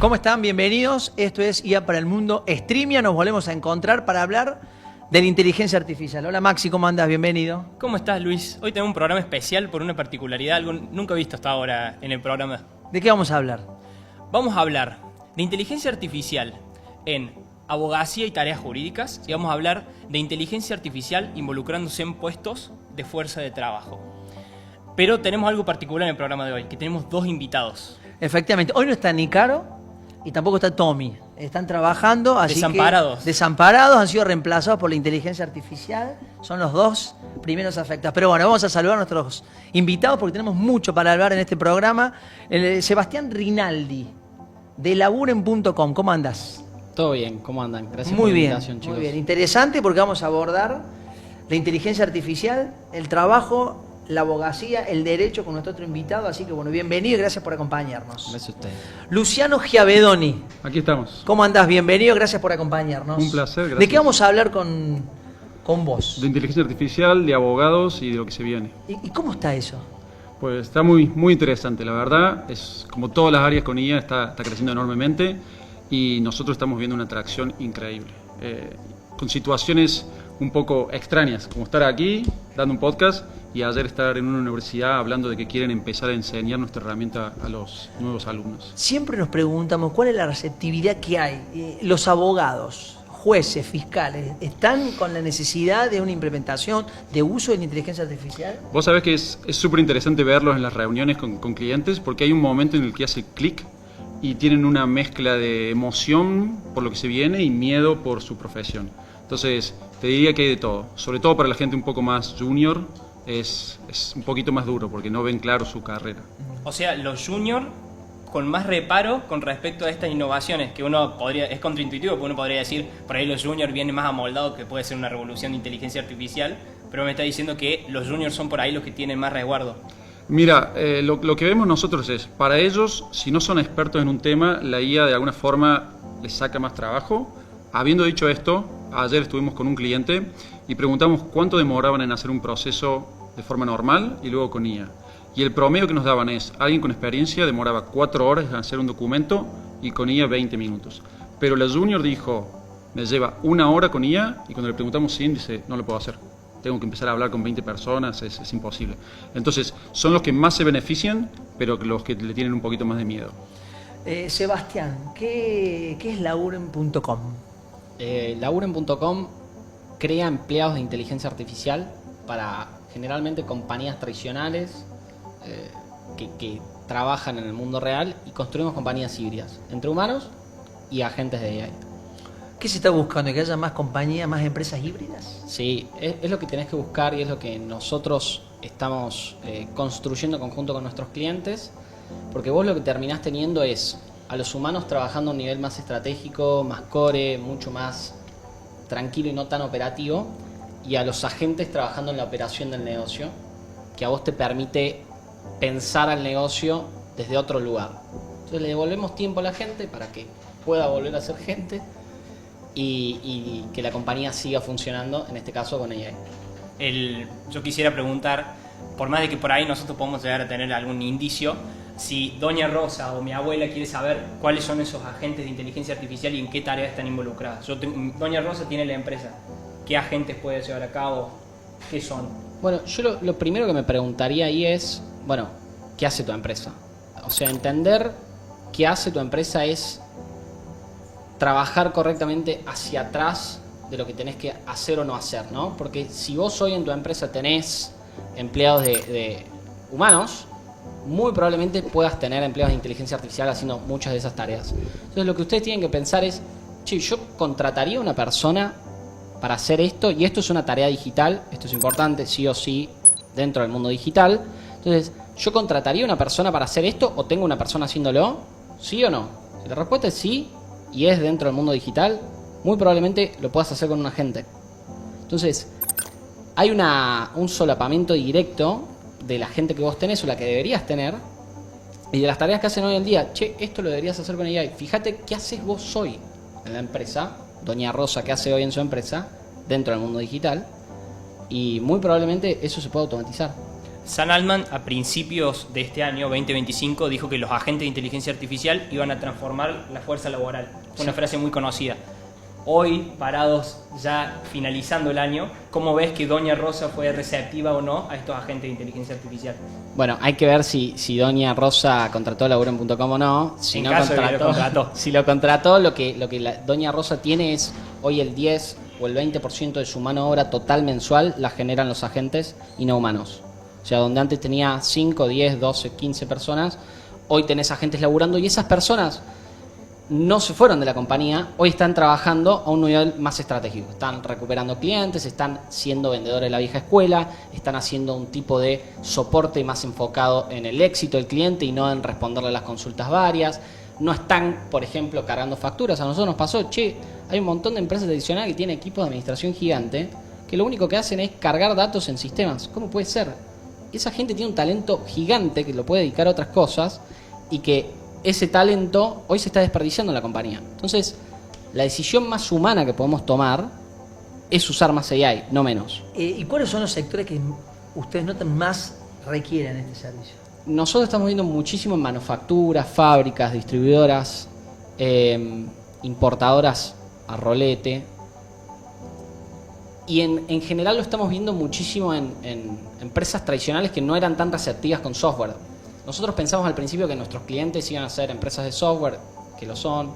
¿Cómo están? Bienvenidos. Esto es IA para el Mundo Streamia. Nos volvemos a encontrar para hablar de la inteligencia artificial. Hola Maxi, ¿cómo andás? Bienvenido. ¿Cómo estás, Luis? Hoy tenemos un programa especial por una particularidad, algo nunca visto hasta ahora en el programa. ¿De qué vamos a hablar? Vamos a hablar de inteligencia artificial en abogacía y tareas jurídicas, y vamos a hablar de inteligencia artificial involucrándose en puestos de fuerza de trabajo. Pero tenemos algo particular en el programa de hoy, que tenemos dos invitados. Efectivamente, hoy no está ni Caro y tampoco está Tommy. Están trabajando, así Desamparados. que desamparados, han sido reemplazados por la inteligencia artificial. Son los dos primeros afectados. Pero bueno, vamos a saludar a nuestros invitados porque tenemos mucho para hablar en este programa. Sebastián Rinaldi, de laburen.com. ¿Cómo andás? Todo bien, ¿cómo andan? Gracias Muy por la bien, invitación, chicos. muy bien. Interesante porque vamos a abordar la inteligencia artificial, el trabajo, la abogacía, el derecho con nuestro otro invitado. Así que bueno, bienvenido y gracias por acompañarnos. Gracias a ustedes. Luciano Giavedoni. Aquí estamos. ¿Cómo andás? Bienvenido, gracias por acompañarnos. Un placer, gracias. ¿De qué vamos a hablar con vos? De inteligencia artificial, de abogados y de lo que se viene. ¿Y cómo está eso? Pues está muy interesante, la verdad. Es como todas las áreas con IA, está creciendo enormemente y nosotros estamos viendo una atracción increíble. Con situaciones un poco extrañas, como estar aquí dando un podcast y ayer estar en una universidad hablando de que quieren empezar a enseñar nuestra herramienta a los nuevos alumnos. Siempre nos preguntamos cuál es la receptividad que hay. Los abogados, jueces, fiscales, ¿están con la necesidad de una implementación, de uso de la inteligencia artificial? Vos sabés que es súper interesante verlos en las reuniones con clientes porque hay un momento en el que hace clic y tienen una mezcla de emoción por lo que se viene y miedo por su profesión. Entonces, te diría que hay de todo. Sobre todo para la gente un poco más junior, es un poquito más duro porque no ven claro su carrera. O sea, los juniors con más reparo con respecto a estas innovaciones, que uno podría, es contraintuitivo, porque uno podría decir, por ahí los juniors vienen más amoldados, que puede ser una revolución de inteligencia artificial, pero me está diciendo que los juniors son por ahí los que tienen más resguardo. Mira, lo que vemos nosotros es, para ellos, si no son expertos en un tema, la IA de alguna forma les saca más trabajo. Habiendo dicho esto, ayer estuvimos con un cliente y preguntamos cuánto demoraban en hacer un proceso de forma normal y luego con IA. Y el promedio que nos daban es, alguien con experiencia demoraba 4 horas en hacer un documento y con IA 20 minutos. Pero la junior dijo, me lleva 1 hora con IA y cuando le preguntamos si dice, no lo puedo hacer. Tengo que empezar a hablar con 20 personas, es imposible. Entonces, son los que más se benefician, pero los que le tienen un poquito más de miedo. Sebastián, ¿qué es laburen.com? Laburen.com crea empleados de inteligencia artificial para generalmente compañías tradicionales que trabajan en el mundo real y construimos compañías híbridas entre humanos y agentes de AI. ¿Qué se está buscando? ¿Que haya más compañías, más empresas híbridas? Sí, es lo que tenés que buscar y es lo que nosotros estamos construyendo en conjunto con nuestros clientes, porque vos lo que terminás teniendo es a los humanos trabajando a un nivel más estratégico, más core, mucho más tranquilo y no tan operativo, y a los agentes trabajando en la operación del negocio, que a vos te permite pensar al negocio desde otro lugar. Entonces le devolvemos tiempo a la gente para que pueda volver a ser gente y que la compañía siga funcionando, en este caso con AI. Yo quisiera preguntar, por más de que por ahí nosotros podemos llegar a tener algún indicio, si Doña Rosa o mi abuela quiere saber cuáles son esos agentes de inteligencia artificial y en qué tareas están involucradas. Doña Rosa tiene la empresa, ¿qué agentes puede llevar a cabo? ¿Qué son? Bueno, yo lo primero que me preguntaría ahí es, bueno, ¿qué hace tu empresa? O sea, entender qué hace tu empresa es trabajar correctamente hacia atrás de lo que tenés que hacer o no hacer, ¿no? Porque si vos hoy en tu empresa tenés empleados de humanos, muy probablemente puedas tener empleados de inteligencia artificial haciendo muchas de esas tareas. Entonces lo que ustedes tienen que pensar es, che, yo contrataría a una persona para hacer esto, y esto es una tarea digital, esto es importante, sí o sí, dentro del mundo digital. Entonces, ¿yo contrataría a una persona para hacer esto o tengo una persona haciéndolo? ¿Sí o no? Si la respuesta es sí, y es dentro del mundo digital, muy probablemente lo puedas hacer con un agente. Entonces, hay un solapamiento directo de la gente que vos tenés o la que deberías tener y de las tareas que hacen hoy en día. Che, esto lo deberías hacer con AI. Fíjate qué haces vos hoy en la empresa, Doña Rosa, qué hace hoy en su empresa, dentro del mundo digital, y muy probablemente eso se puede automatizar. Sam Altman a principios de este año, 2025, dijo que los agentes de inteligencia artificial iban a transformar la fuerza laboral. Fue una frase muy conocida. Hoy, parados ya finalizando el año, ¿cómo ves que Doña Rosa fue receptiva o no a estos agentes de inteligencia artificial? Bueno, hay que ver si Doña Rosa contrató Laburo.com o no. Si En no caso de que lo contrató. Si lo contrató, lo que Doña Rosa tiene es hoy el 10 o el 20% de su mano de obra total mensual la generan los agentes y no humanos. O sea, donde antes tenía 5, 10, 12, 15 personas, hoy tenés agentes laburando y esas personas no se fueron de la compañía, hoy están trabajando a un nivel más estratégico. Están recuperando clientes, están siendo vendedores de la vieja escuela, están haciendo un tipo de soporte más enfocado en el éxito del cliente y no en responderle a las consultas varias. No están, por ejemplo, cargando facturas. A nosotros nos pasó, hay un montón de empresas tradicionales que tienen equipos de administración gigante que lo único que hacen es cargar datos en sistemas. ¿Cómo puede ser? Esa gente tiene un talento gigante que lo puede dedicar a otras cosas y que ese talento hoy se está desperdiciando en la compañía. Entonces, la decisión más humana que podemos tomar es usar más AI, no menos. ¿Y cuáles son los sectores que ustedes notan más requieren este servicio? Nosotros estamos viendo muchísimo en manufacturas, fábricas, distribuidoras, importadoras a rolete. Y en general lo estamos viendo muchísimo en empresas tradicionales que no eran tan receptivas con software. Nosotros pensamos al principio que nuestros clientes iban a ser empresas de software, que lo son,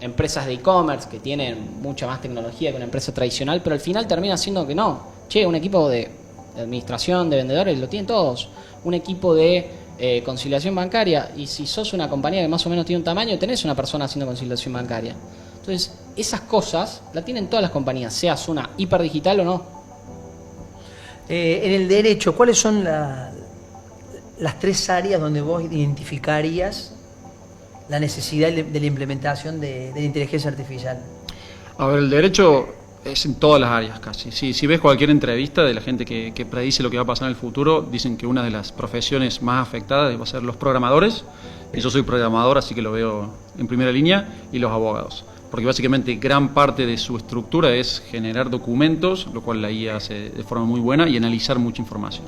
empresas de e-commerce, que tienen mucha más tecnología que una empresa tradicional, pero al final termina siendo que no. Un equipo de administración, de vendedores, lo tienen todos. Un equipo de conciliación bancaria, y si sos una compañía que más o menos tiene un tamaño, tenés una persona haciendo conciliación bancaria. Entonces, esas cosas la tienen todas las compañías, seas una hiperdigital o no. En el derecho, ¿cuáles son las tres áreas donde vos identificarías la necesidad de la implementación de la inteligencia artificial? A ver, el derecho es en todas las áreas casi. Si ves cualquier entrevista de la gente que predice lo que va a pasar en el futuro, dicen que una de las profesiones más afectadas va a ser los programadores, y yo soy programador, así que lo veo en primera línea, y los abogados. Porque básicamente gran parte de su estructura es generar documentos, lo cual la IA hace de forma muy buena, y analizar mucha información.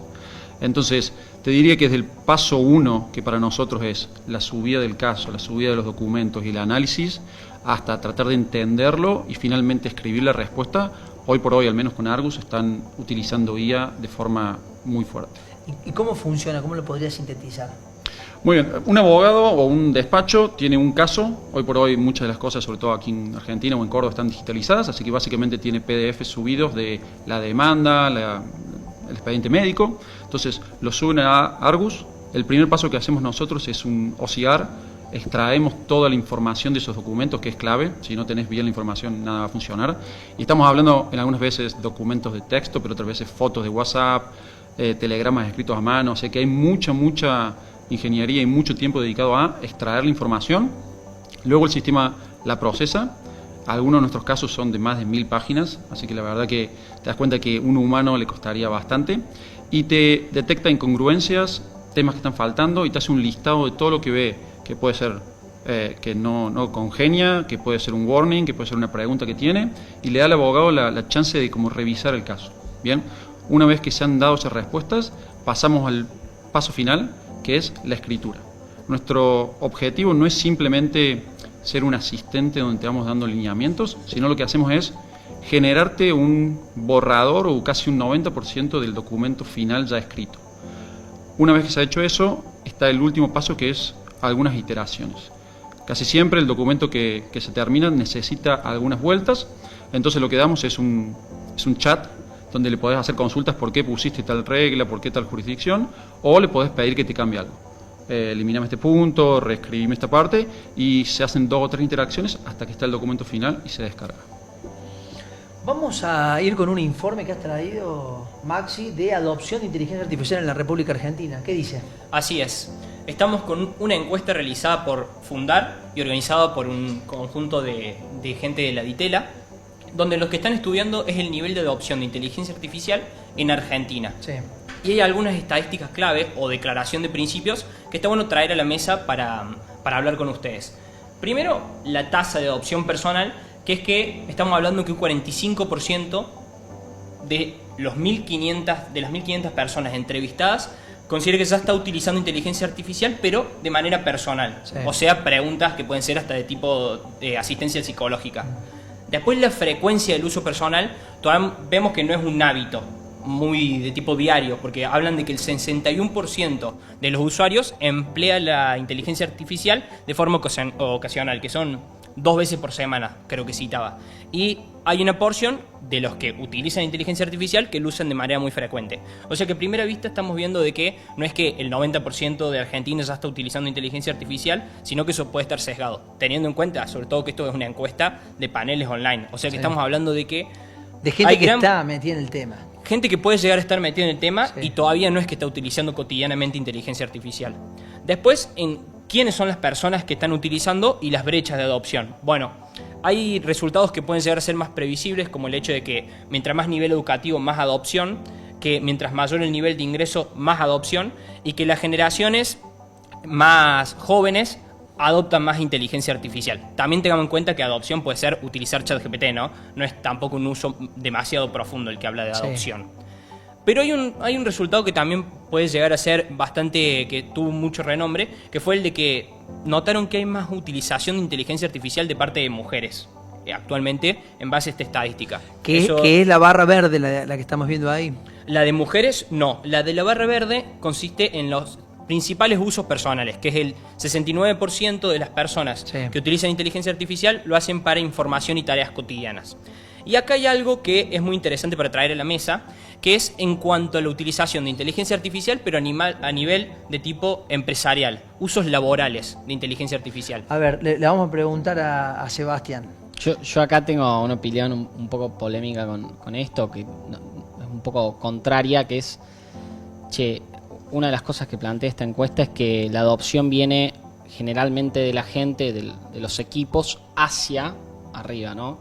Entonces, te diría que desde el paso 1, que para nosotros es la subida del caso, la subida de los documentos y el análisis, hasta tratar de entenderlo y finalmente escribir la respuesta, hoy por hoy, al menos con Argus, están utilizando IA de forma muy fuerte. ¿Y cómo funciona? ¿Cómo lo podrías sintetizar? Muy bien, un abogado o un despacho tiene un caso. Hoy por hoy muchas de las cosas, sobre todo aquí en Argentina o en Córdoba, están digitalizadas, así que básicamente tiene PDF subidos de la demanda, el expediente médico. Entonces lo suben a Argus. El primer paso que hacemos nosotros es un OCR. Extraemos toda la información de esos documentos, que es clave. Si no tenés bien la información, nada va a funcionar. Y estamos hablando en algunas veces documentos de texto, pero otras veces fotos de WhatsApp, telegramas escritos a mano. O sea que hay mucha ingeniería y mucho tiempo dedicado a extraer la información. Luego el sistema la procesa. Algunos de nuestros casos son de más de 1000 páginas, así que la verdad que te das cuenta que un humano le costaría bastante. Y te detecta incongruencias, temas que están faltando, y te hace un listado de todo lo que ve, que puede ser que no congenia, que puede ser un warning, que puede ser una pregunta que tiene, y le da al abogado la chance de como revisar el caso. Bien, una vez que se han dado esas respuestas, pasamos al paso final, que es la escritura. Nuestro objetivo no es simplemente ser un asistente donde te vamos dando lineamientos, sino lo que hacemos es generarte un borrador o casi un 90% del documento final ya escrito. Una vez que se ha hecho eso, está el último paso, que es algunas iteraciones. Casi siempre el documento que se termina necesita algunas vueltas, entonces lo que damos es un chat donde le podés hacer consultas por qué pusiste tal regla, por qué tal jurisdicción, o le podés pedir que te cambie algo. Eliminame este punto, reescribime esta parte, y se hacen 2 o 3 interacciones hasta que está el documento final y se descarga. Vamos a ir con un informe que has traído, Maxi, de adopción de inteligencia artificial en la República Argentina. ¿Qué dice? Así es. Estamos con una encuesta realizada por Fundar y organizada por un conjunto de gente de la Ditela, donde lo que están estudiando es el nivel de adopción de inteligencia artificial en Argentina. Sí. Y hay algunas estadísticas clave o declaración de principios que está bueno traer a la mesa para hablar con ustedes. Primero, la tasa de adopción personal, que es que estamos hablando que un 45% de de las 1.500 personas entrevistadas, considera que ya está utilizando inteligencia artificial, pero de manera personal. Sí. O sea, preguntas que pueden ser hasta de tipo de asistencia psicológica. Después, la frecuencia del uso personal, todavía vemos que no es un hábito muy de tipo diario, porque hablan de que el 61% de los usuarios emplea la inteligencia artificial de forma ocasional, que son 2 veces por semana, creo que citaba. Y hay una porción de los que utilizan inteligencia artificial que lo usan de manera muy frecuente. O sea que a primera vista estamos viendo de que no es que el 90% de argentinos ya está utilizando inteligencia artificial, sino que eso puede estar sesgado, teniendo en cuenta sobre todo que esto es una encuesta de paneles online. O sea que estamos hablando de que De gente hay que gran- está metida en el tema. gente que puede llegar a estar metida en el tema Sí. y todavía no es que está utilizando cotidianamente inteligencia artificial. Después, en quiénes son las personas que están utilizando y las brechas de adopción. Bueno, hay resultados que pueden llegar a ser más previsibles, como el hecho de que mientras más nivel educativo, más adopción, que mientras mayor el nivel de ingreso, más adopción, y que las generaciones más jóvenes adoptan más inteligencia artificial. También tengamos en cuenta que adopción puede ser utilizar ChatGPT, ¿no? No es tampoco un uso demasiado profundo el que habla de Sí. adopción. Pero hay un resultado que también puede llegar a ser bastante, que tuvo mucho renombre, que fue el de que notaron que hay más utilización de inteligencia artificial de parte de mujeres actualmente en base a esta estadística. Que Eso- es la barra verde la que estamos viendo ahí. La de mujeres, no. La de la barra verde consiste en los principales usos personales, que es el 69% de las personas Sí. que utilizan inteligencia artificial lo hacen para información y tareas cotidianas. Y acá hay algo que es muy interesante para traer a la mesa, que es en cuanto a la utilización de inteligencia artificial, pero a nivel de tipo empresarial, usos laborales de inteligencia artificial. A ver, le vamos a preguntar a Sebastián. Yo acá tengo una opinión un poco polémica con esto, que es un poco contraria, que es, una de las cosas que plantea esta encuesta es que la adopción viene generalmente de la gente, de los equipos, hacia arriba, ¿no?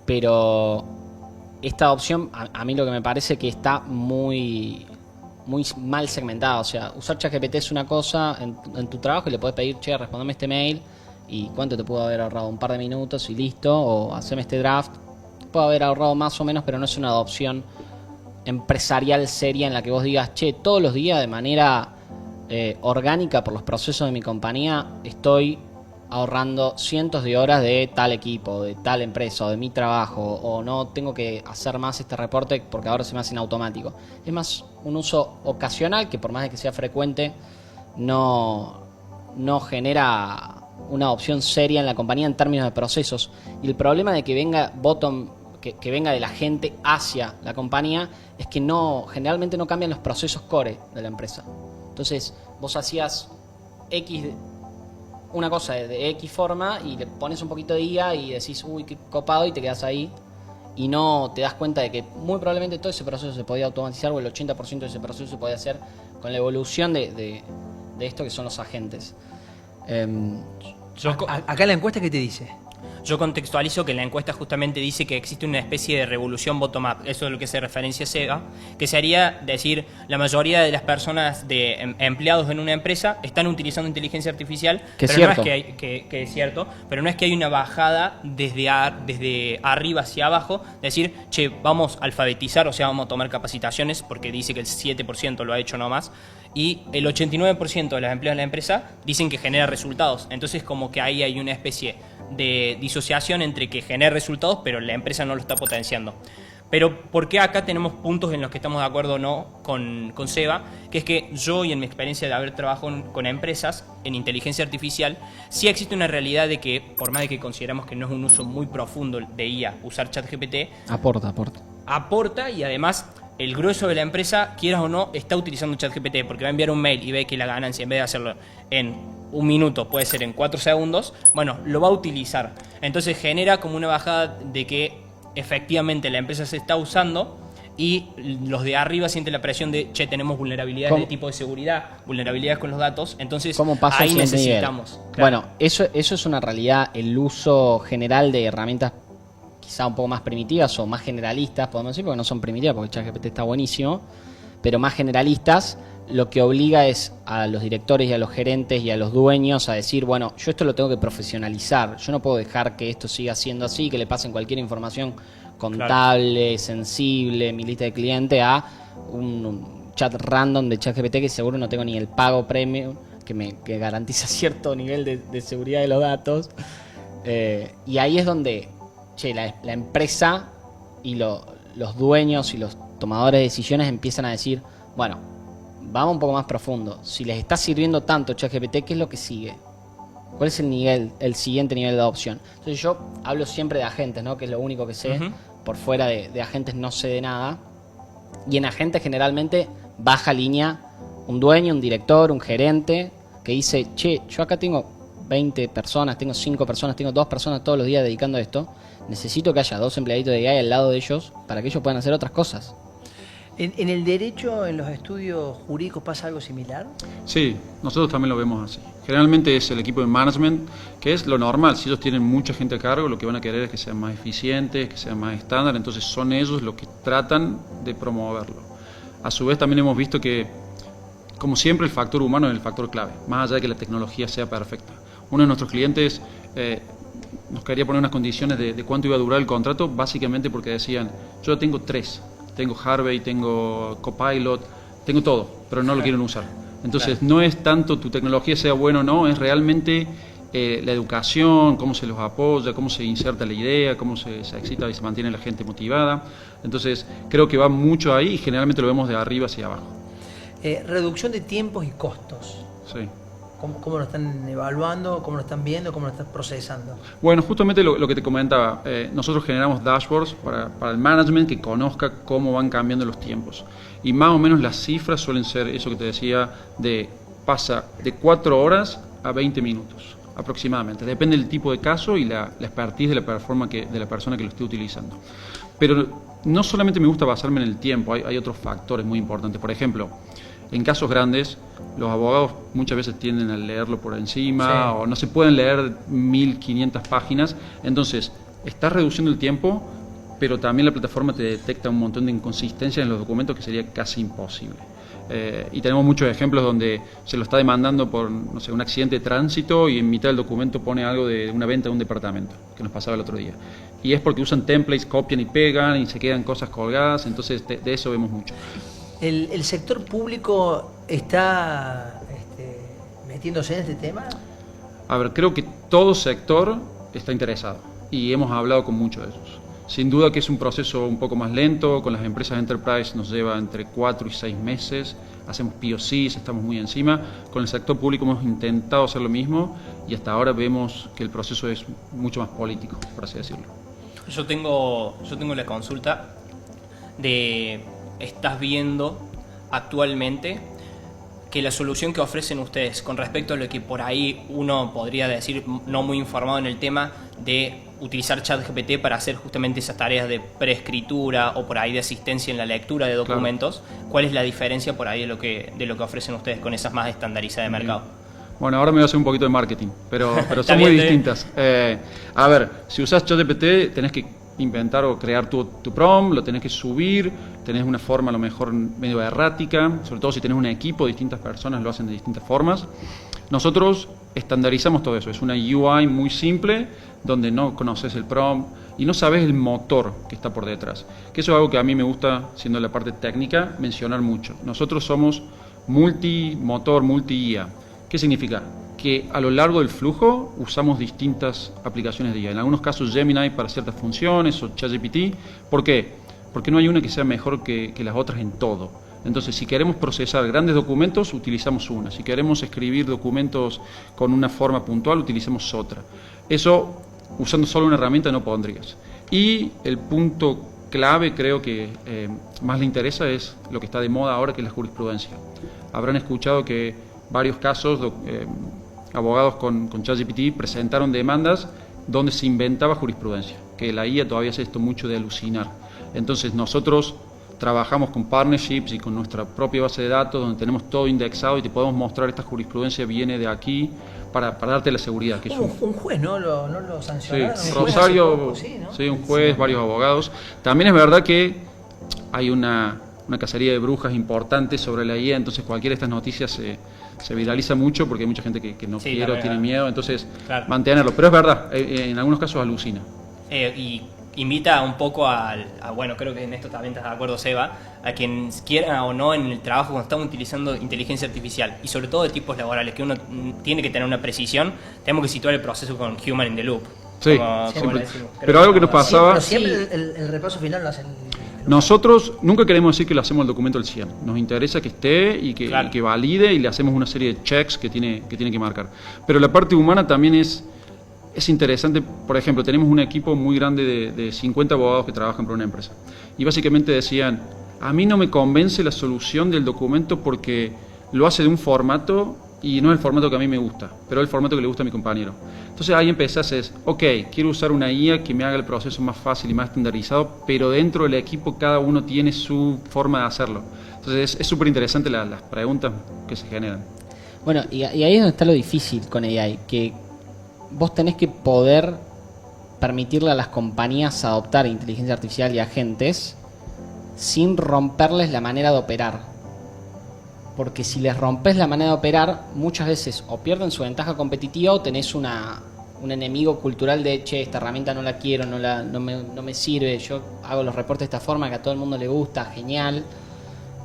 Pero esta adopción, a mí lo que me parece que está muy mal segmentada. O sea, usar ChatGPT es una cosa en tu trabajo y le podés pedir, respondeme este mail y cuánto te pudo haber ahorrado, un par de minutos y listo, o haceme este draft. Te puede haber ahorrado más o menos, pero no es una adopción empresarial seria en la que vos digas, todos los días de manera orgánica por los procesos de mi compañía estoy ahorrando cientos de horas de tal equipo, de tal empresa, o de mi trabajo, o no tengo que hacer más este reporte porque ahora se me hace en automático. Es más un uso ocasional que, por más de que sea frecuente, no genera una adopción seria en la compañía en términos de procesos. Y el problema de que venga que venga de la gente hacia la compañía es que generalmente no cambian los procesos core de la empresa. Entonces vos hacías una cosa de X forma y le pones un poquito de IA y decís, uy, qué copado, y te quedas ahí y no te das cuenta de que muy probablemente todo ese proceso se podía automatizar, o el 80% de ese proceso se podía hacer con la evolución de esto que son los agentes. Acá la encuesta, ¿qué te dice? Yo contextualizo que la encuesta justamente dice que existe una especie de revolución bottom-up. Eso es lo que se referencia a SEBA, que sería decir, la mayoría de las personas de empleados en una empresa están utilizando inteligencia artificial, Que es pero no es cierto. que es cierto, pero no es que hay una bajada desde arriba hacia abajo, decir, vamos a alfabetizar, o sea, vamos a tomar capacitaciones, porque dice que el 7% lo ha hecho nomás, y el 89% de los empleados de la empresa dicen que genera resultados. Entonces, como que ahí hay una especie de disociación entre que genera resultados, pero la empresa no lo está potenciando. Pero ¿por qué acá tenemos puntos en los que estamos de acuerdo o no con Seba? Que es que yo, y en mi experiencia de haber trabajado con empresas en inteligencia artificial, sí existe una realidad de que, por más de que consideramos que no es un uso muy profundo de IA, usar ChatGPT, aporta, y además el grueso de la empresa, quieras o no, está utilizando ChatGPT, porque va a enviar un mail y ve que la ganancia, en vez de hacerlo en 1 minuto, puede ser en 4 segundos, bueno, lo va a utilizar. Entonces genera como una bajada de que efectivamente la empresa se está usando y los de arriba sienten la presión de, tenemos vulnerabilidades ¿Cómo? de tipo de seguridad, vulnerabilidades con los datos, entonces ¿Cómo pasa al ahí siguiente nivel? necesitamos. Claro. Bueno, eso es una realidad, el uso general de herramientas quizá un poco más primitivas o más generalistas, podemos decir, porque no son primitivas, porque ChatGPT está buenísimo, pero más generalistas, lo que obliga es a los directores y a los gerentes y a los dueños a decir, bueno, yo esto lo tengo que profesionalizar, yo no puedo dejar que esto siga siendo así, que le pasen cualquier información contable, sensible, mi lista de cliente, a un chat random de ChatGPT que seguro no tengo ni el pago premium que garantiza cierto nivel de seguridad de los datos. Y ahí es donde la empresa y los dueños y los tomadores de decisiones empiezan a decir, bueno, vamos un poco más profundo. Si les está sirviendo tanto ChatGPT, ¿qué es lo que sigue? ¿Cuál es el siguiente nivel de adopción? Entonces yo hablo siempre de agentes, ¿no? Que es lo único que sé. Por fuera de agentes no sé de nada. Y en agentes generalmente baja línea un dueño, un director, un gerente que dice, yo acá tengo 20 personas, tengo 5 personas, tengo 2 personas todos los días dedicando a esto. Necesito que haya 2 empleaditos de AI al lado de ellos para que ellos puedan hacer otras cosas. ¿En el derecho, en los estudios jurídicos pasa algo similar? Sí, nosotros también lo vemos así. Generalmente es el equipo de management, que es lo normal. Si ellos tienen mucha gente a cargo, lo que van a querer es que sean más eficientes, que sean más estándar. Entonces son ellos los que tratan de promoverlo. A su vez también hemos visto que, como siempre, el factor humano es el factor clave, más allá de que la tecnología sea perfecta. Uno de nuestros clientes nos quería poner unas condiciones de cuánto iba a durar el contrato, básicamente porque decían, yo tengo 3. Tengo Harvey, tengo Copilot, tengo todo, pero no lo quieren usar. Entonces no es tanto tu tecnología sea buena o no, es realmente la educación, cómo se los apoya, cómo se inserta la idea, cómo se excita y se mantiene la gente motivada. Entonces creo que va mucho ahí y generalmente lo vemos de arriba hacia abajo. Reducción de tiempos y costos. Sí. ¿Cómo lo están evaluando? ¿Cómo lo están viendo? ¿Cómo lo están procesando? Bueno, justamente lo que te comentaba, nosotros generamos dashboards para el management que conozca cómo van cambiando los tiempos. Y más o menos las cifras suelen ser eso que te decía, pasa de 4 horas a 20 minutos aproximadamente. Depende del tipo de caso y la expertise de la persona que lo esté utilizando. Pero no solamente me gusta basarme en el tiempo, hay otros factores muy importantes. Por ejemplo, en casos grandes, los abogados muchas veces tienden a leerlo por encima o no se pueden leer 1500 páginas. Entonces, estás reduciendo el tiempo, pero también la plataforma te detecta un montón de inconsistencias en los documentos que sería casi imposible. Y tenemos muchos ejemplos donde se lo está demandando por, no sé, un accidente de tránsito y en mitad del documento pone algo de una venta de un departamento, que nos pasaba el otro día. Y es porque usan templates, copian y pegan y se quedan cosas colgadas, entonces de eso vemos mucho. ¿El sector público está metiéndose en este tema? A ver, creo que todo sector está interesado y hemos hablado con muchos de ellos. Sin duda que es un proceso un poco más lento, con las empresas Enterprise nos lleva entre 4 y 6 meses, hacemos POCs, estamos muy encima. Con el sector público hemos intentado hacer lo mismo y hasta ahora vemos que el proceso es mucho más político, por así decirlo. Yo tengo la consulta de... ¿Estás viendo actualmente que la solución que ofrecen ustedes con respecto a lo que por ahí uno podría decir no muy informado en el tema de utilizar ChatGPT para hacer justamente esas tareas de preescritura o por ahí de asistencia en la lectura de documentos? Claro. ¿Cuál es la diferencia por ahí de lo que ofrecen ustedes con esas más estandarizadas de mercado? Bueno, ahora me voy a hacer un poquito de marketing, pero son muy distintas. A ver, si usas ChatGPT tenés que inventar o crear tu prompt, lo tenés que subir, tenés una forma a lo mejor medio errática, sobre todo si tenés un equipo, distintas personas lo hacen de distintas formas. Nosotros estandarizamos todo eso, es una UI muy simple donde no conoces el prompt y no sabes el motor que está por detrás, que eso es algo que a mí me gusta, siendo la parte técnica, mencionar mucho. Nosotros somos multimotor, multi-IA. ¿Qué significa? Que a lo largo del flujo usamos distintas aplicaciones de IA. En algunos casos Gemini para ciertas funciones o ChatGPT. ¿Por qué? Porque no hay una que sea mejor que las otras en todo. Entonces, si queremos procesar grandes documentos, utilizamos una. Si queremos escribir documentos con una forma puntual, utilizamos otra. Eso, usando solo una herramienta, no pondrías. Y el punto clave, creo que más le interesa, es lo que está de moda ahora, que es la jurisprudencia. Habrán escuchado que varios casos... abogados con ChatGPT presentaron demandas donde se inventaba jurisprudencia, que la IA todavía hace esto mucho de alucinar. Entonces nosotros trabajamos con partnerships y con nuestra propia base de datos donde tenemos todo indexado y te podemos mostrar esta jurisprudencia viene de aquí para darte la seguridad. Que un juez, ¿no? ¿No lo sancionaron? Sí, Rosario, sí, un juez, varios abogados. También es verdad que hay una cacería de brujas importante sobre la IA, entonces cualquiera de estas noticias se viraliza mucho porque hay mucha gente que no quiere o tiene miedo, entonces mantenerlo. Pero es verdad, en algunos casos alucina. Y invita un poco bueno, creo que en esto también estás de acuerdo, Seba, a quien quiera o no en el trabajo cuando estamos utilizando inteligencia artificial y sobre todo de tipos laborales, que uno tiene que tener una precisión, tenemos que situar el proceso con human in the loop. Sí, como siempre. Pero algo que nos pasaba... Siempre el repaso final lo hacen... Nosotros nunca queremos decir que le hacemos el documento al 100. Nos interesa que esté y que valide y le hacemos una serie de checks que tiene que marcar. Pero la parte humana también es interesante. Por ejemplo, tenemos un equipo muy grande de 50 abogados que trabajan para una empresa. Y básicamente decían, a mí no me convence la solución del documento porque lo hace de un formato y no es el formato que a mí me gusta, pero es el formato que le gusta a mi compañero. Entonces ahí empezás, ok, quiero usar una IA que me haga el proceso más fácil y más estandarizado, pero dentro del equipo cada uno tiene su forma de hacerlo. Entonces es súper interesante las preguntas que se generan. Bueno, y ahí es donde está lo difícil con AI, que vos tenés que poder permitirle a las compañías adoptar inteligencia artificial y agentes sin romperles la manera de operar. Porque si les rompes la manera de operar, muchas veces o pierden su ventaja competitiva o tenés un enemigo cultural de, che, esta herramienta no la quiero, no me sirve, yo hago los reportes de esta forma que a todo el mundo le gusta, genial.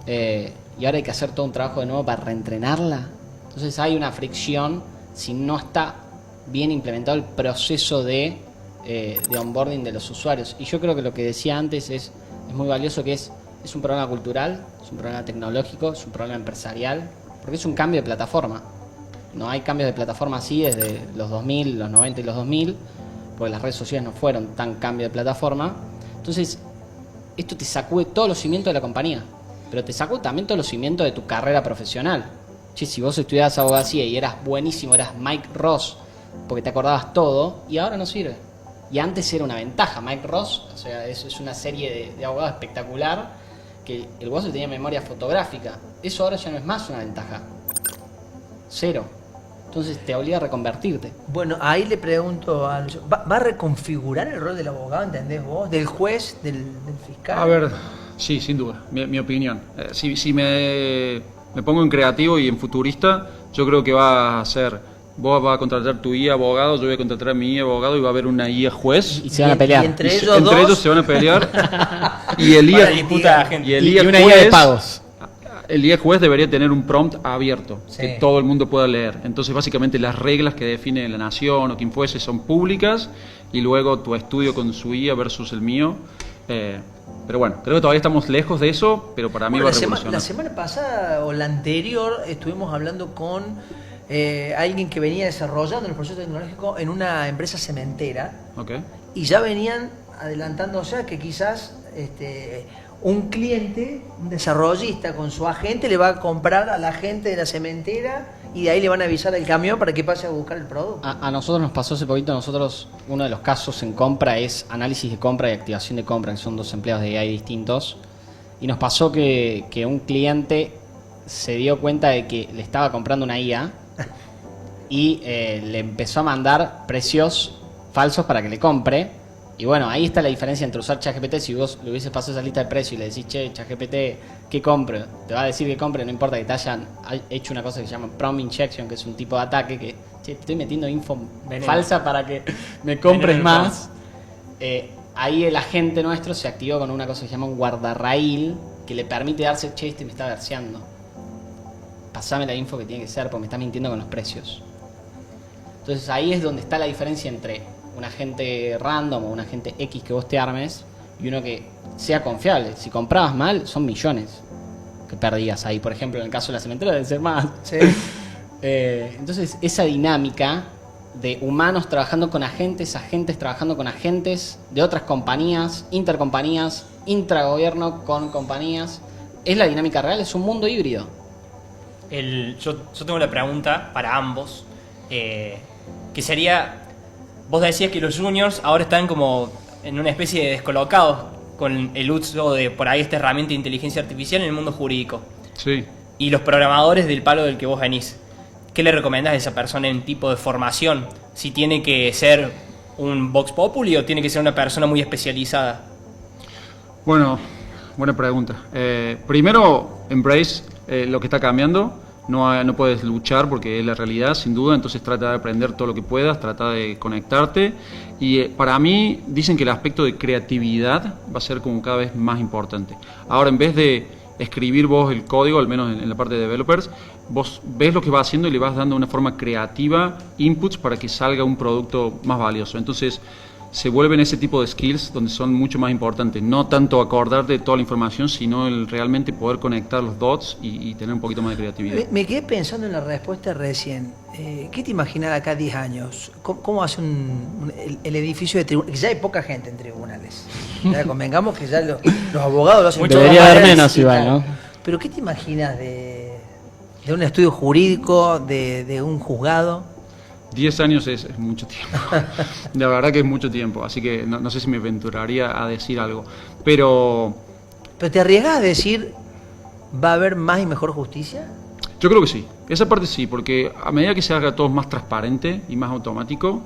Y ahora hay que hacer todo un trabajo de nuevo para reentrenarla. Entonces hay una fricción si no está bien implementado el proceso de onboarding de los usuarios. Y yo creo que lo que decía antes es muy valioso, que es un problema cultural, es un problema tecnológico, es un problema empresarial, porque es un cambio de plataforma. No hay cambios de plataforma así desde los 2000, los 90 y los 2000, porque las redes sociales no fueron tan cambio de plataforma. Entonces, esto te sacude todos los cimientos de la compañía, pero te sacude también todos los cimientos de tu carrera profesional. Che, si vos estudiabas abogacía y eras buenísimo, eras Mike Ross, porque te acordabas todo, y ahora no sirve. Y antes era una ventaja. Mike Ross, o sea, es una serie de abogados espectacular, que el guaso tenía memoria fotográfica. Eso ahora ya no es más una ventaja. Cero. Entonces te obliga a reconvertirte. Bueno, ahí le pregunto, ¿va a reconfigurar el rol del abogado, entendés vos? ¿Del juez, del fiscal? A ver, sí, sin duda, mi opinión. Si me pongo en creativo y en futurista, yo creo que va a ser... Vos vas a contratar tu IA abogado, yo voy a contratar a mi IA abogado y va a haber una IA juez. Y se van a pelear. Y entre ellos se van a pelear. Y el IA, y una IA de pagos. El IA juez debería tener un prompt abierto, sí, que todo el mundo pueda leer. Entonces, básicamente, las reglas que define la nación o quien fuese son públicas y luego tu estudio con su IA versus el mío. Pero bueno, creo que todavía estamos lejos de eso, pero para mí va a revolucionar. La semana pasada o la anterior estuvimos hablando con... alguien que venía desarrollando el proceso tecnológico en una empresa cementera, y ya venían adelantándose a que quizás un cliente, un desarrollista con su agente le va a comprar a la gente de la cementera y de ahí le van a avisar al camión para que pase a buscar el producto. A nosotros nos pasó hace poquito, uno de los casos en compra es análisis de compra y activación de compra, que son dos empleados de AI distintos, y nos pasó que un cliente se dio cuenta de que le estaba comprando una IA y le empezó a mandar precios falsos para que le compre. Y bueno, ahí está la diferencia entre usar ChatGPT. Si vos le hubieses pasado esa lista de precios y le decís, che, ChatGPT, ¿qué compre? Te va a decir que compre, no importa que te hayan hecho una cosa que se llama prompt injection, que es un tipo de ataque que, che, te estoy metiendo info falsa para que me compres más. Ahí el agente nuestro se activó con una cosa que se llama un guardarraíl, que le permite darse, che, este me está verseando. Pasame la info que tiene que ser, porque me está mintiendo con los precios. Entonces ahí es donde está la diferencia entre un agente random o un agente X que vos te armes y uno que sea confiable. Si comprabas mal, son millones que perdías ahí. Por ejemplo, en el caso de la cementera debe ser más. Sí. Entonces esa dinámica de humanos trabajando con agentes, agentes trabajando con agentes de otras compañías, intercompañías, intragobierno con compañías, es la dinámica real, es un mundo híbrido. Yo tengo una pregunta para ambos, que sería, vos decías que los juniors ahora están como en una especie de descolocados con el uso de por ahí esta herramienta de inteligencia artificial en el mundo jurídico. Sí. Y los programadores del palo del que vos venís, ¿qué le recomendás a esa persona en tipo de formación? Si tiene que ser un Vox Populi o tiene que ser una persona muy especializada. Bueno, buena pregunta. Primero, embrace lo que está cambiando. no puedes luchar porque es la realidad, sin duda. Entonces trata de aprender todo lo que puedas, trata de conectarte. Y para mí dicen que el aspecto de creatividad va a ser como cada vez más importante. Ahora, en vez de escribir vos el código, al menos en la parte de developers, vos ves lo que va haciendo y le vas dando de una forma creativa inputs para que salga un producto más valioso. Entonces se vuelven ese tipo de skills donde son mucho más importantes, no tanto acordarte de toda la información, sino el realmente poder conectar los dots y tener un poquito más de creatividad. Me quedé pensando en la respuesta recién. ¿Qué te imaginas acá a 10 años? ¿Cómo hace el edificio de tribunales? Ya hay poca gente en tribunales. Ya convengamos que ya los abogados lo hacen todo. Debería haber menos igual, ¿no? Pero ¿qué te imaginas de un estudio jurídico, de un juzgado? 10 años es mucho tiempo. La verdad que es mucho tiempo, así que no sé si me aventuraría a decir algo. Pero ¿Pero te arriesgas a decir va a haber más y mejor justicia? yo creo que sí, esa parte sí, porque a medida que se haga todo más transparente y más automático,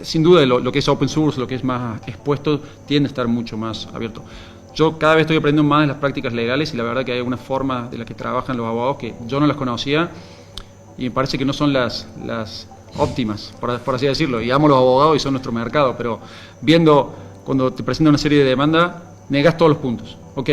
sin duda lo que es open source, lo que es más expuesto, tiende a estar mucho más abierto. Yo cada vez estoy aprendiendo más de las prácticas legales y la verdad que hay algunas formas de las que trabajan los abogados que yo no las conocía y me parece que no son las óptimas, por así decirlo. Y amo a los abogados y son nuestro mercado, pero viendo cuando te presentan una serie de demandas, negás todos los puntos. Ok,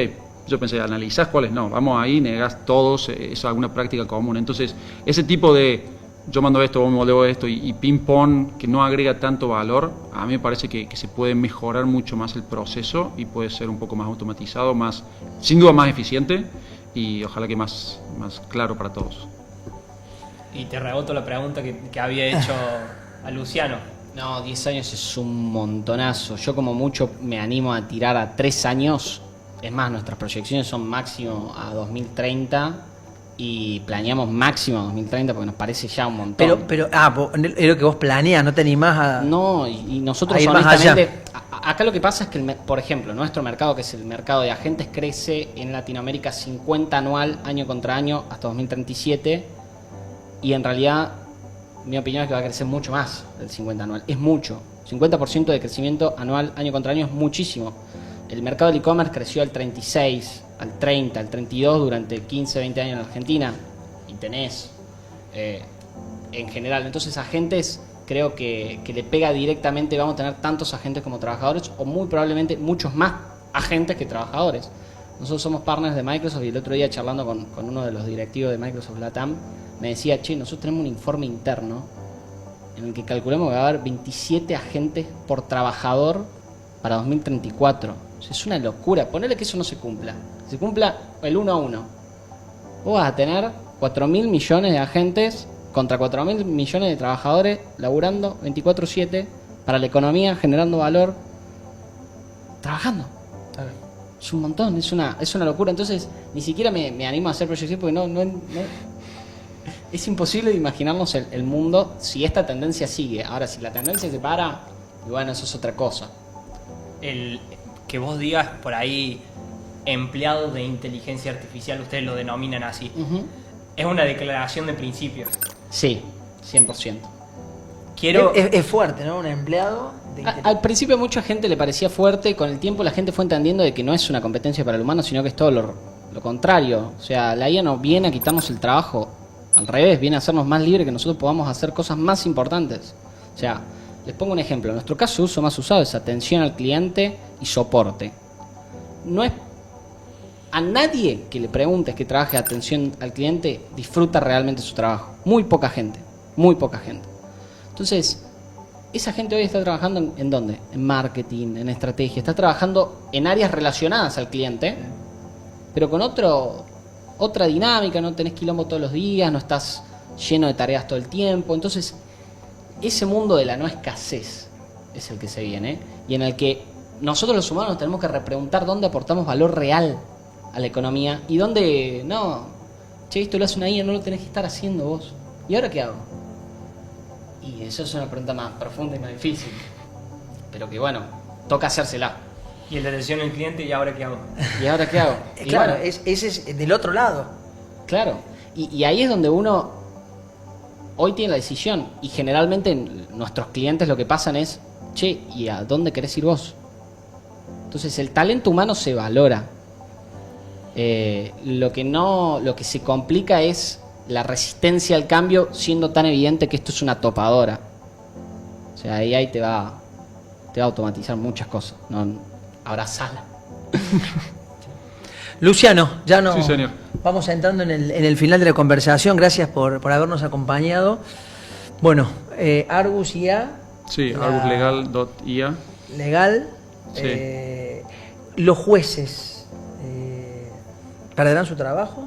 yo pensé, analizás cuáles no, vamos ahí, negás todos, es alguna práctica común. Entonces, ese tipo de yo mando esto, vos me moleo esto y ping-pong que no agrega tanto valor, a mí me parece que se puede mejorar mucho más el proceso y puede ser un poco más automatizado, más, sin duda más eficiente y ojalá que más claro para todos. Y te reboto la pregunta que había hecho a Luciano. No, 10 años es un montonazo. Yo como mucho me animo a tirar a 3 años. Es más, nuestras proyecciones son máximo a 2030 y planeamos máximo a 2030 porque nos parece ya un montón. Es lo que vos planeas, no te animás a... No, y nosotros a ir más honestamente... Acá lo que pasa es que, por ejemplo, nuestro mercado, que es el mercado de agentes, crece en Latinoamérica 50 anual, año contra año, hasta 2037. Y en realidad, mi opinión es que va a crecer mucho más del 50 anual. Es mucho. 50% de crecimiento anual, año contra año, es muchísimo. El mercado del e-commerce creció al 36, al 30, al 32 durante 15, 20 años en Argentina. Y tenés, en general. Entonces, agentes, creo que le pega directamente. Vamos a tener tantos agentes como trabajadores, o muy probablemente muchos más agentes que trabajadores. Nosotros somos partners de Microsoft y el otro día charlando con uno de los directivos de Microsoft Latam, me decía, che, nosotros tenemos un informe interno en el que calculamos que va a haber 27 agentes por trabajador para 2034. O sea, es una locura. Ponele que eso no se cumpla. Se cumpla el 1 a 1. Vos vas a tener 4.000 millones de agentes contra 4.000 millones de trabajadores laburando 24/7 para la economía, generando valor, trabajando. Es un montón, es una locura. Entonces, ni siquiera me animo a hacer proyecciones porque no es imposible de imaginarnos el mundo si esta tendencia sigue. Ahora, si la tendencia se para, y bueno, eso es otra cosa. El que vos digas por ahí empleado de inteligencia artificial, ustedes lo denominan así, es una declaración de principios. Sí, 100%. Es fuerte, ¿no? Un empleado de Al principio a mucha gente le parecía fuerte, con el tiempo la gente fue entendiendo de que no es una competencia para el humano, sino que es todo lo contrario. O sea, la IA no viene a quitarnos el trabajo, al revés, viene a hacernos más libres, que nosotros podamos hacer cosas más importantes. O sea, les pongo un ejemplo. En nuestro caso, el uso más usado es atención al cliente y soporte. No es a nadie que le preguntes que trabaje atención al cliente disfruta realmente su trabajo. Muy poca gente, muy poca gente. Entonces, esa gente hoy está trabajando ¿en dónde? En marketing, en estrategia. Está trabajando en áreas relacionadas al cliente, pero con otra dinámica. No tenés quilombo todos los días, no estás lleno de tareas todo el tiempo. Entonces, ese mundo de la no escasez es el que se viene, y en el que nosotros los humanos tenemos que repreguntar dónde aportamos valor real a la economía y dónde no. Che, esto lo hace una IA, no lo tenés que estar haciendo vos. ¿Y ahora qué hago? Y eso es una pregunta más profunda y más difícil, pero que bueno, toca hacérsela. Y el de atención al cliente, ¿y ahora qué hago? ¿Y ahora qué hago? Y claro, bueno, ese es del otro lado. claro, y ahí es donde uno hoy tiene la decisión, y generalmente nuestros clientes lo que pasan es, che, ¿y a dónde querés ir vos? Entonces el talento humano se valora. Lo que se complica es la resistencia al cambio, siendo tan evidente que esto es una topadora. O sea, ahí te va a automatizar muchas cosas. No, abrazala. Luciano, ya no Sí, señor. vamos entrando en el final de la conversación. Gracias por habernos acompañado. Bueno, Argus IA. Sí, la- arguslegal.ia. Legal. Sí. Los jueces perderán su trabajo.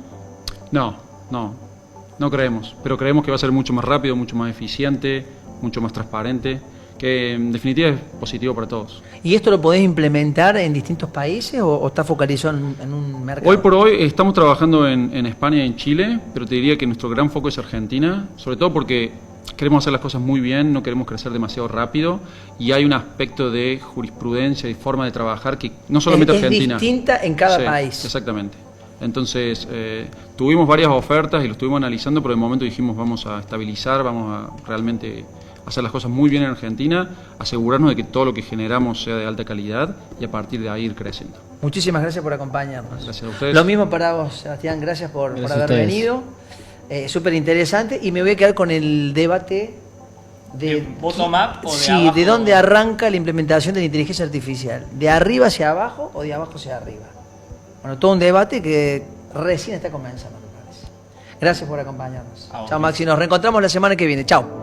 No creemos, pero creemos que va a ser mucho más rápido, mucho más eficiente, mucho más transparente, que en definitiva es positivo para todos. ¿Y esto lo podés implementar en distintos países o está focalizado en un mercado? Hoy por hoy estamos trabajando en España y en Chile, pero te diría que nuestro gran foco es Argentina, sobre todo porque queremos hacer las cosas muy bien, no queremos crecer demasiado rápido y hay un aspecto de jurisprudencia y forma de trabajar que no solamente es Argentina. distinta en cada Sí, país. Exactamente. Entonces, tuvimos varias ofertas y lo estuvimos analizando, pero de momento dijimos vamos a estabilizar, vamos a realmente hacer las cosas muy bien en Argentina, asegurarnos de que todo lo que generamos sea de alta calidad y a partir de ahí ir creciendo. Muchísimas gracias por acompañarnos. Gracias a ustedes. Lo mismo para vos, Sebastián. Gracias por Gracias haber a ustedes. venido. Súper interesante. Y me voy a quedar con el debate ¿De bottom-up o de sí, abajo? de dónde arranca la implementación de la inteligencia artificial. ¿De arriba hacia abajo o de abajo hacia arriba? Bueno, todo un debate que recién está comenzando, me parece. Gracias por acompañarnos. A vos. Chao, Maxi. Nos reencontramos la semana que viene. Chao.